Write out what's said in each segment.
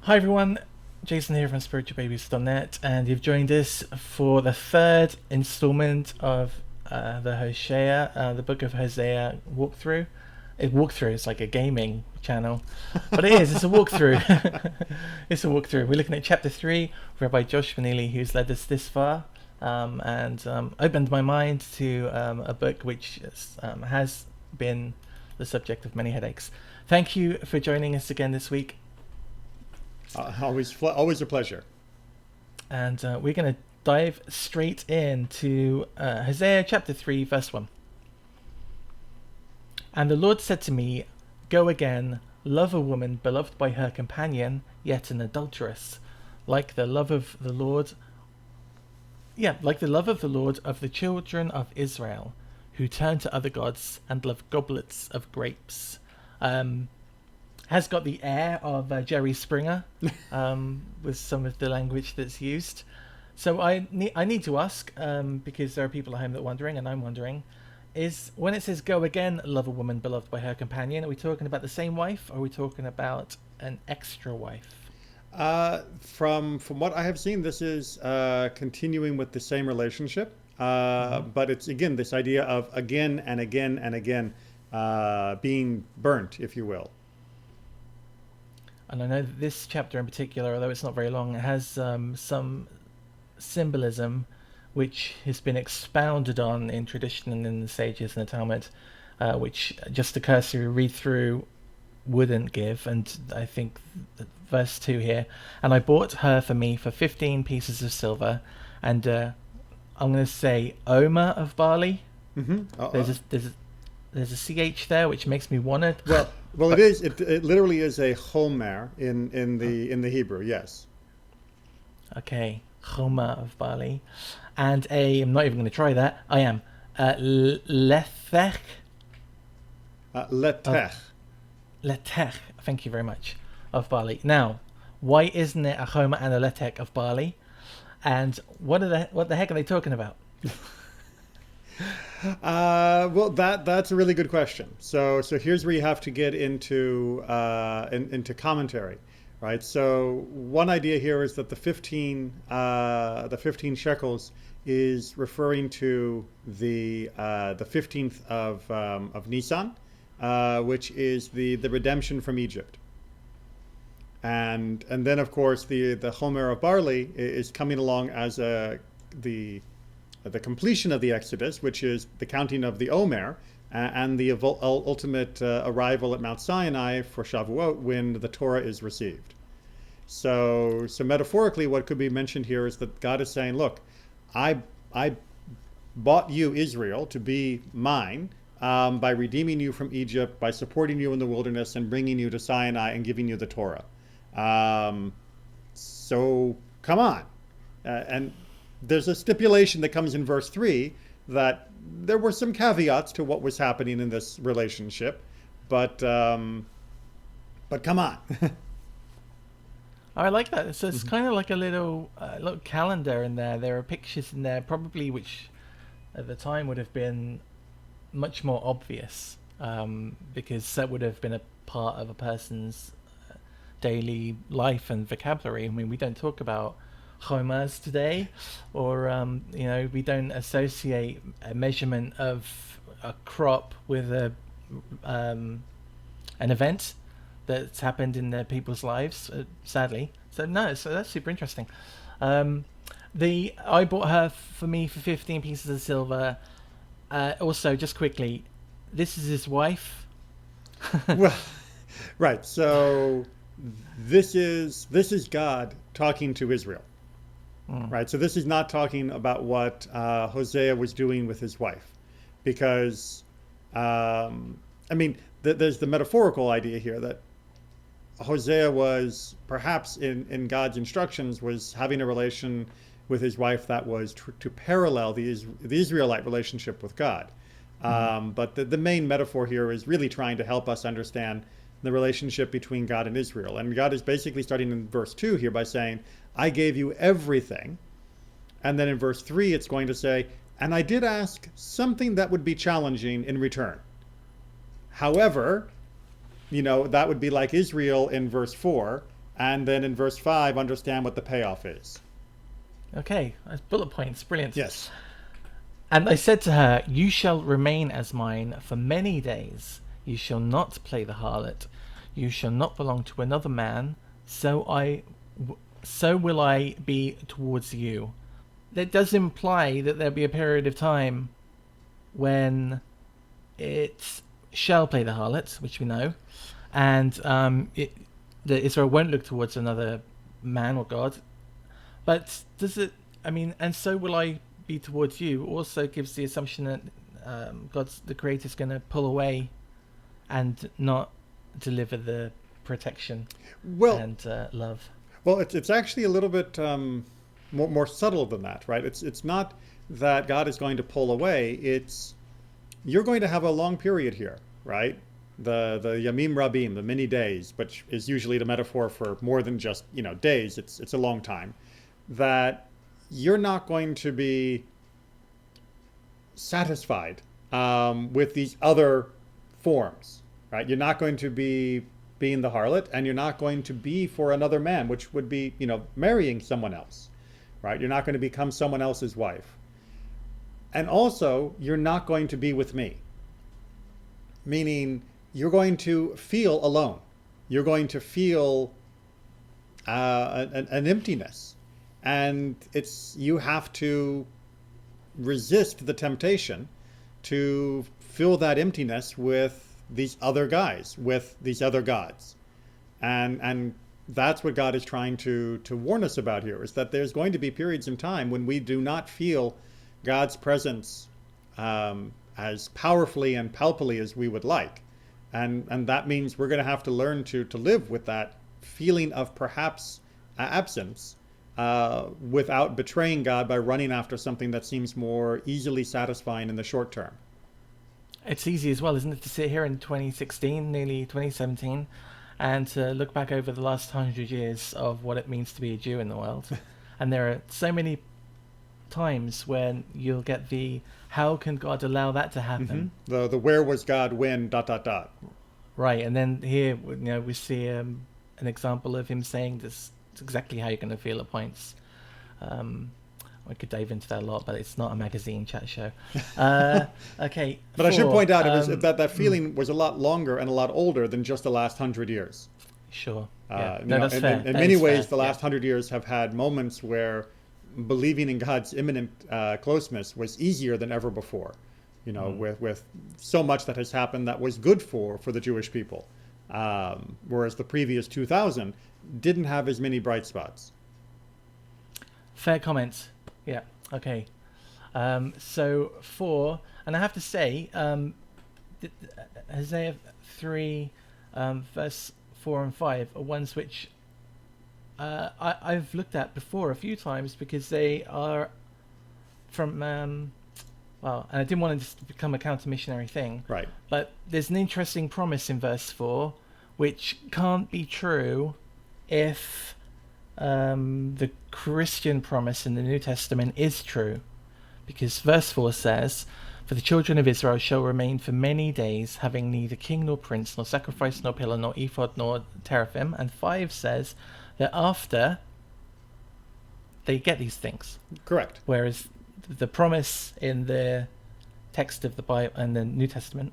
Hi everyone, Jason here from spiritualbabies.net, and you've joined us for the third installment of the Hoshea, the Book of Hosea walkthrough. Walkthrough is like a gaming channel, but it's a walkthrough. It's a walkthrough. We're looking at chapter 3, Rabbi Joshua Neely, who's led us this far, and opened my mind to a book which has been the subject of many headaches. Thank you for joining us again this week. Always a pleasure. And we're going to dive straight into Hosea chapter 3, verse 1. And the Lord said to me, Go again, love a woman beloved by her companion, yet an adulteress, like the love of the Lord. Like the love of the Lord of the children of Israel, who turn to other gods and love goblets of grapes. Has got the air of Jerry Springer with some of the language that's used. So I need to ask, because there are people at home that are wondering, and I'm wondering, is when it says go again, love a woman beloved by her companion, are we talking about the same wife, or are we talking about an extra wife? From what I have seen, this is continuing with the same relationship, but it's again this idea of again and again and again being burnt, if you will. And I know that this chapter in particular, although it's not very long, has some symbolism which has been expounded on in tradition and in the sages and the Talmud, which just a cursory read through wouldn't give. And I think verse 2 here, and I bought her for me for 15 pieces of silver, and I'm going to say Omer of barley. Hmm. There's a ch there, which makes me want it. Well, it But is. It literally is a homer in the Hebrew. Yes. okay, choma of barley, and I'm not even going to try that. I am lethech of Letech. letech. Thank you very much, of barley. Now, why isn't it a choma and a letech of barley? And what the heck are they talking about? Well, that's a really good question. So here's where you have to get into commentary, right? So one idea here is that the 15 shekels is referring to the 15th of Nisan, which is the redemption from Egypt. And then of course the homer of barley is coming along as the completion of the Exodus, which is the counting of the Omer, and the ultimate arrival at Mount Sinai for Shavuot when the Torah is received. So metaphorically, what could be mentioned here is that God is saying, look, I bought you, Israel, to be mine by redeeming you from Egypt, by supporting you in the wilderness and bringing you to Sinai and giving you the Torah. So come on. And there's a stipulation that comes in verse 3 that there were some caveats to what was happening in this relationship, but come on. I like that. So it's kind of like a little calendar in there. There are pictures in there, probably which at the time would have been much more obvious, because that would have been a part of a person's daily life and vocabulary. I mean, we don't talk about homers today, or we don't associate a measurement of a crop with an event that's happened in their people's lives, sadly. So no, so that's super interesting. Um, the I bought her for me for 15 pieces of silver. Also, just quickly, this is his wife. Well, right. So this is God talking to Israel, Mm. right? So this is not talking about what Hosea was doing with his wife, because I mean, there's the metaphorical idea here that Hosea was perhaps in God's instructions was having a relation with his wife that was to parallel the Israelite relationship with God. Mm. But the main metaphor here is really trying to help us understand the relationship between God and Israel. And God is basically starting in verse 2 here by saying, I gave you everything. And then in verse 3, it's going to say, and I did ask something that would be challenging in return. However, that would be like Israel in verse 4 and then in verse 5, understand what the payoff is. Okay, that's bullet points. Brilliant. Yes. And I said to her, you shall remain as mine for many days. You shall not play the harlot. You shall not belong to another man. So will I be towards you. That does imply that there'll be a period of time when it shall play the harlot, which we know, and that Israel won't look towards another man or God. But does it? I mean, and so will I be towards you. Also gives the assumption that the Creator, is going to pull away and not deliver the protection and love. Well, it's actually a little bit more subtle than that, right? It's not that God is going to pull away. It's you're going to have a long period here, right? The Yamim Rabim, the many days, which is usually the metaphor for more than just days. It's a long time. That you're not going to be satisfied with these other forms, right? You're not going to be being the harlot, and you're not going to be for another man, which would be, marrying someone else, right? You're not going to become someone else's wife. And also, you're not going to be with me. Meaning, you're going to feel alone. You're going to feel an emptiness. And you have to resist the temptation to fill that emptiness with these other guys, with these other gods. And that's what God is trying to warn us about here, is that there's going to be periods in time when we do not feel God's presence as powerfully and palpably as we would like. And that means we're going to have to learn to live with that feeling of perhaps absence without betraying God by running after something that seems more easily satisfying in the short term. It's easy as well, isn't it, to sit here in 2016, nearly 2017, and to look back over the last 100 years of what it means to be a Jew in the world. And there are so many times when you'll get how can God allow that to happen? Mm-hmm. The where was God when ... Right, and then here we see an example of him saying this. It's exactly how you're going to feel at points. We could dive into that a lot, but it's not a magazine chat show. Okay. But I should point out that feeling was a lot longer and a lot older than just the last 100 years. Sure. That's fair. In many ways, the last 100 years have had moments where believing in God's imminent closeness was easier than ever before. With so much that has happened that was good for the Jewish people, whereas the previous 2000 didn't have as many bright spots. Fair comments. Yeah. Okay. So 4, and I have to say, Hosea 3, verse 4 and 5 are ones which I've looked at before a few times, because they are from and I didn't want to just become a counter-missionary thing. Right. But there's an interesting promise in verse 4, which can't be true if the Christian promise in the New Testament is true. Because verse 4 says, for the children of Israel shall remain for many days, having neither king nor prince, nor sacrifice, nor pillar, nor ephod, nor teraphim. And 5 says that after they get these things. Correct. Whereas the promise in the text of the Bible and the New Testament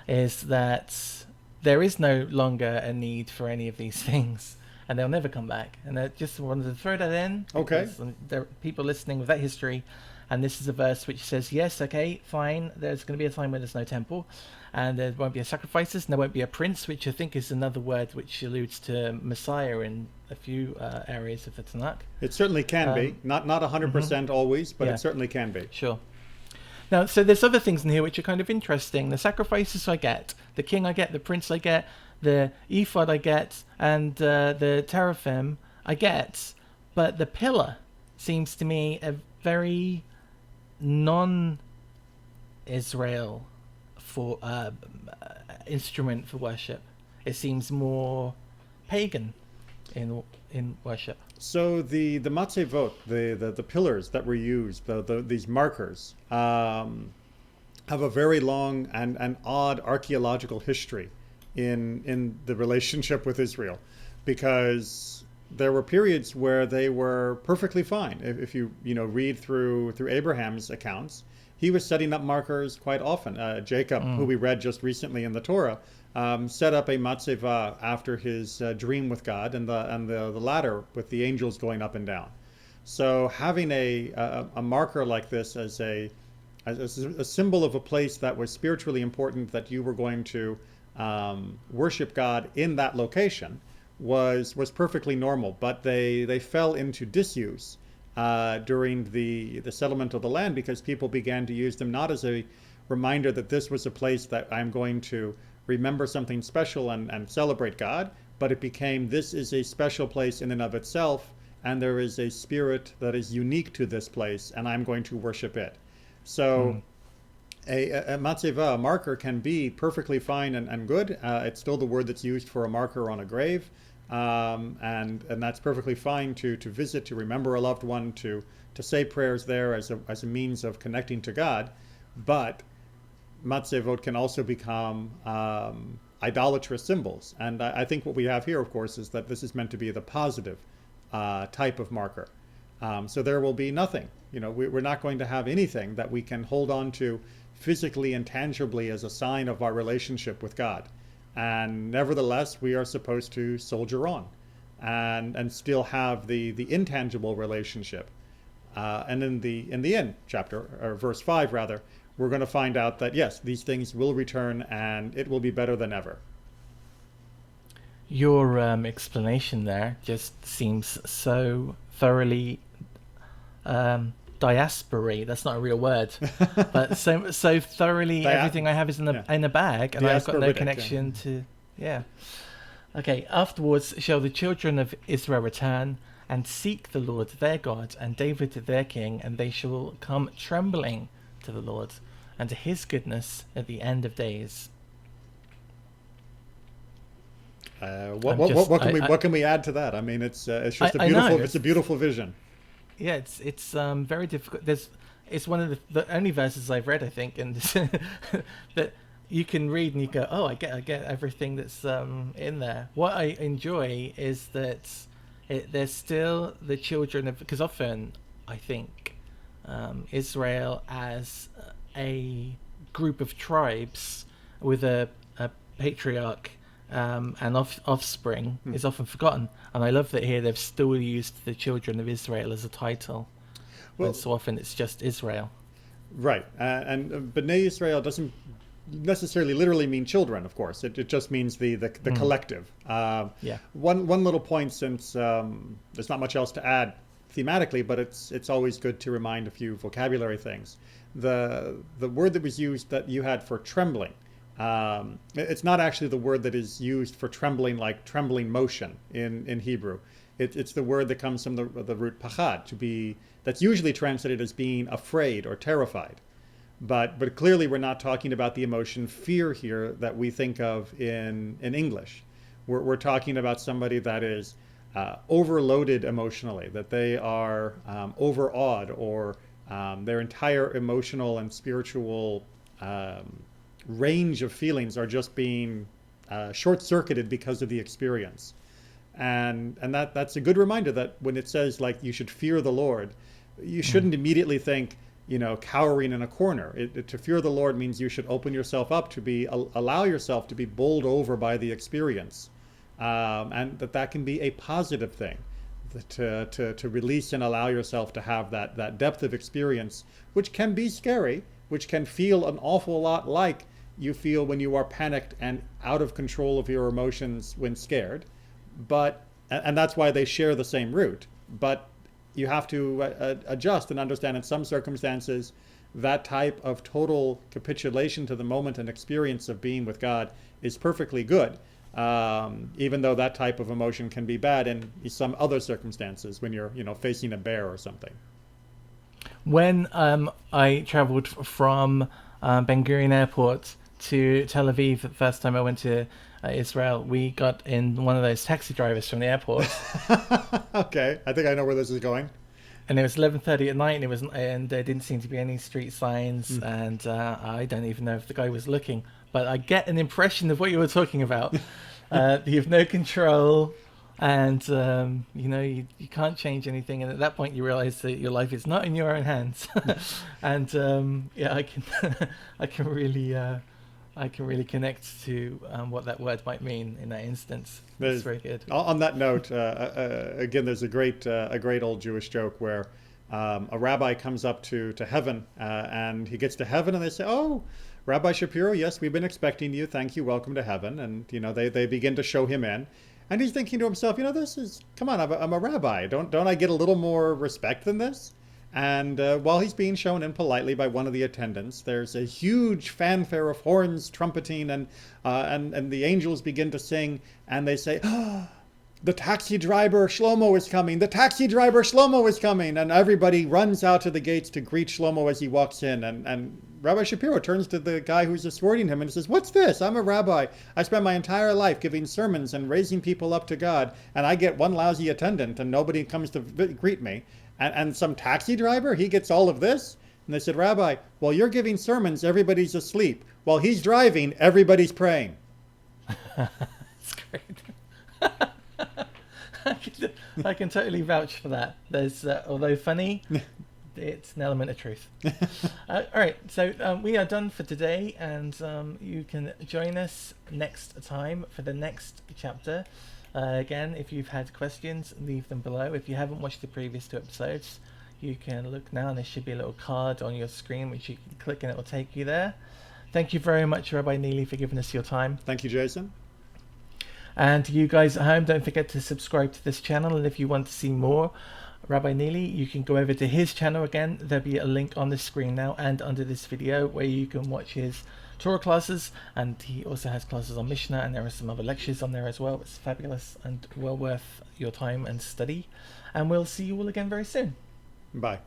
is that there is no longer a need for any of these things, and they'll never come back. And I just wanted to throw that in. Okay. There are people listening with that history, and this is a verse which says, yes, okay, fine, there's going to be a time when there's no temple, and there won't be sacrifices, and there won't be a prince, which I think is another word which alludes to Messiah in a few areas of the Tanakh. It certainly can be. Not 100% always, but it certainly can be. Sure. Now, so there's other things in here which are kind of interesting. The sacrifices I get, the king I get, the prince I get, the ephod I get, and the teraphim I get. But the pillar seems to me a very non-Israel for instrument for worship. It seems more pagan in worship. So the matzevot, the pillars that were used, these markers, have a very long and odd archaeological history in the relationship with Israel, because there were periods where they were perfectly fine. If you read through Abraham's accounts, he was setting up markers quite often. Jacob, who we read just recently in the Torah, set up a matzeva after his dream with God, and the ladder with the angels going up and down. So having a marker like this as a symbol of a place that was spiritually important, that you were going to worship God in that location, was perfectly normal. But they fell into disuse during the settlement of the land, because people began to use them not as a reminder that this was a place that I'm going to remember something special and celebrate God, but it became, this is a special place in and of itself, and there is a spirit that is unique to this place, and I'm going to worship it. So a matzeva, a marker, can be perfectly fine and good. It's still the word that's used for a marker on a grave. And that's perfectly fine to visit, to remember a loved one, to say prayers there as a means of connecting to God. But matzevot can also become idolatrous symbols. And I think what we have here, of course, is that this is meant to be the positive type of marker. So there will be nothing. We're not going to have anything that we can hold on to physically and tangibly as a sign of our relationship with God. And nevertheless, we are supposed to soldier on and still have the intangible relationship. And in the end chapter, or verse 5 rather, we're going to find out that yes, these things will return and it will be better than ever. Your explanation there just seems so thoroughly diaspory. That's not a real word, but so thoroughly everything I have is in a bag, and I've got no connection to. Yeah. Okay. Afterwards, shall the children of Israel return and seek the Lord their God and David their king, and they shall come trembling to the Lord and to His goodness at the end of days. What can we add to that? I mean, it's just it's a beautiful vision. Yeah, it's very difficult. It's one of the only verses I've read, I think, and that you can read and you go, oh, I get everything that's in there. What I enjoy is that there's still the children of, because often I think Israel as a group of tribes with a patriarch and offspring is often forgotten, and I love that here they've still used the children of Israel as a title, when so often it's just Israel. Right, and B'nai Israel doesn't necessarily literally mean children, of course. It just means the collective. One little point, since there's not much else to add thematically, but it's always good to remind a few vocabulary things. The word that was used that you had for trembling, it's not actually the word that is used for trembling, like trembling motion in Hebrew. It's the word that comes from the root pachad, to be, that's usually translated as being afraid or terrified. But clearly we're not talking about the emotion fear here that we think of in English. We're talking about somebody that is overloaded emotionally, that they are overawed, or their entire emotional and spiritual range of feelings are just being short-circuited because of the experience. And that's a good reminder that when it says, like, you should fear the Lord, you shouldn't immediately think, cowering in a corner. To fear the Lord means you should open yourself up to allow yourself to be bowled over by the experience, and that can be a positive thing, to release and allow yourself to have that depth of experience, which can be scary, which can feel an awful lot like you feel when you are panicked and out of control of your emotions when scared. And that's why they share the same root. But you have to adjust and understand, in some circumstances, that type of total capitulation to the moment and experience of being with God is perfectly good, even though that type of emotion can be bad in some other circumstances, when you're facing a bear or something. When I traveled from Ben Gurion Airport to Tel Aviv the first time I went to Israel, we got in one of those taxi drivers from the airport. Okay, I think I know where this is going. And it was 11:30 at night, and there didn't seem to be any street signs, and I don't even know if the guy was looking, but I get an impression of what you were talking about. You have no control And you can't change anything, and at that point you realize that your life is not in your own hands. And yeah, I can really connect to what that word might mean in that instance. It's very good. On that note, again, there's a great old Jewish joke where a rabbi comes up to heaven, and he gets to heaven, and they say, "Oh, Rabbi Shapiro, yes, we've been expecting you. Thank you. Welcome to heaven." And they begin to show him in. And he's thinking to himself, come on, I'm a rabbi. Don't I get a little more respect than this? And while he's being shown in politely by one of the attendants, there's a huge fanfare of horns trumpeting, and the angels begin to sing, and they say, "Oh, the taxi driver Shlomo is coming. The taxi driver Shlomo is coming." And everybody runs out to the gates to greet Shlomo as he walks in. And Rabbi Shapiro turns to the guy who's escorting him and says, "What's this? I'm a rabbi. I spent my entire life giving sermons and raising people up to God, and I get one lousy attendant and nobody comes to greet me. And some taxi driver, he gets all of this?" And they said, "Rabbi, while you're giving sermons, everybody's asleep. While he's driving, everybody's praying." That's great. I can totally vouch for that. There's, although funny, it's an element of truth. All right, so we are done for today, and you can join us next time for the next chapter. Again, if you've had questions, leave them below. If you haven't watched the previous 2 episodes, you can look now, and there should be a little card on your screen which you can click and it will take you there. Thank you very much, Rabbi Neely, for giving us your time. Thank you, Jason. And you guys at home, don't forget to subscribe to this channel. And if you want to see more Rabbi Neely, you can go over to his channel again. There'll be a link on the screen now and under this video where you can watch his Torah classes. And he also has classes on Mishnah, and there are some other lectures on there as well. It's fabulous and well worth your time and study. And we'll see you all again very soon. Bye.